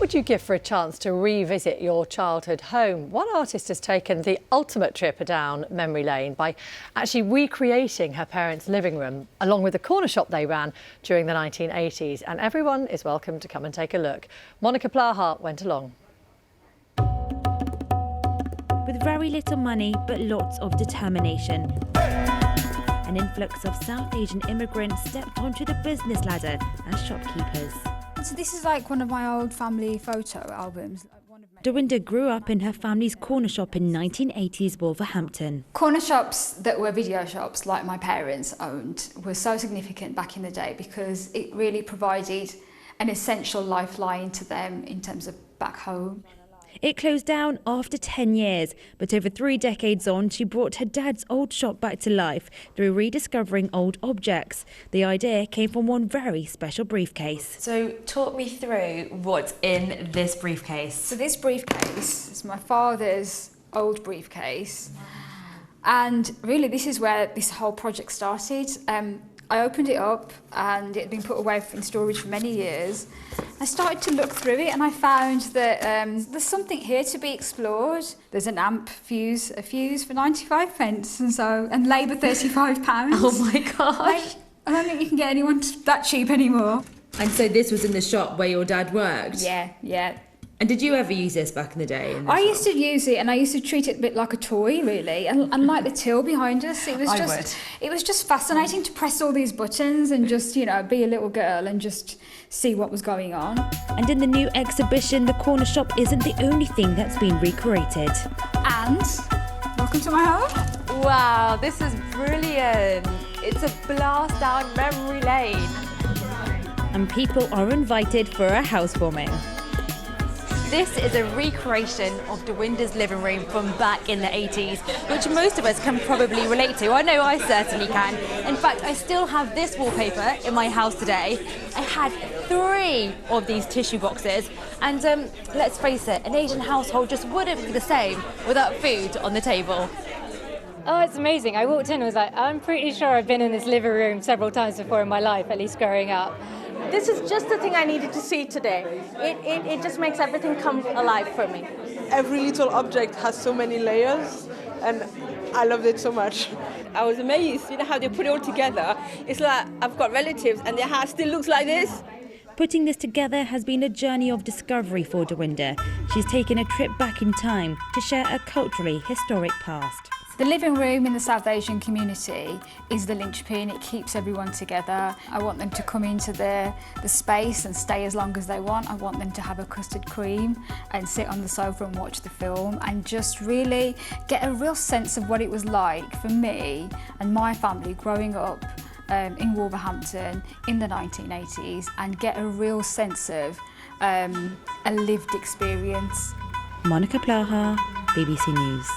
would you give for a chance to revisit your childhood home? One artist has taken the ultimate trip down memory lane by actually recreating her parents' living room, along with the corner shop they ran during the 1980s. And everyone is welcome to come and take a look. Monica Plaha went along. With very little money, but lots of determination, an influx of South Asian immigrants stepped onto the business ladder as shopkeepers. So this is like one of my old family photo albums. Dawinder grew up in her family's corner shop in 1980s Wolverhampton. Corner shops that were video shops, like my parents owned, were so significant back in the day because it really provided an essential lifeline to them in terms of back home. It closed down after 10 years, but over 3 decades on, she brought her dad's old shop back to life through rediscovering old objects. The idea came from one very special briefcase. So talk me through what's in this briefcase. So this briefcase is my father's old briefcase. And really this is where this whole project started. I opened it up and it had been put away in storage for many years. I started to look through it and I found that there's something here to be explored. There's an amp fuse, a fuse for 95 pence and labour £35. Oh my gosh. I don't think you can get anyone that cheap anymore. And so this was in the shop where your dad worked? Yeah. And did you ever use this back in the day? I used to use it and I used to treat it a bit like a toy, really. And like the till behind us, it was just fascinating to press all these buttons and just, you know, be a little girl and just see what was going on. And in the new exhibition, the corner shop isn't the only thing that's been recreated. And welcome to my home. Wow, this is brilliant. It's a blast down memory lane. And people are invited for a housewarming. This is a recreation of Dawinder's living room from back in the 80s, which most of us can probably relate to. I know I certainly can. In fact, I still have this wallpaper in my house today. I had 3 of these tissue boxes, and let's face it, an Asian household just wouldn't be the same without food on the table. Oh, it's amazing. I walked in and was like, I'm pretty sure I've been in this living room several times before in my life, at least growing up. This is just the thing I needed to see today. It just makes everything come alive for me. Every little object has so many layers, and I loved it so much. I was amazed, you know, how they put it all together. It's like I've got relatives and their house still looks like this. Putting this together has been a journey of discovery for Dawinder. She's taken a trip back in time to share a culturally historic past. The living room in the South Asian community is the linchpin. It keeps everyone together. I want them to come into the space and stay as long as they want. I want them to have a custard cream and sit on the sofa and watch the film and just really get a real sense of what it was like for me and my family growing up in Wolverhampton in the 1980s and get a real sense of a lived experience. Monica Plaha, BBC News.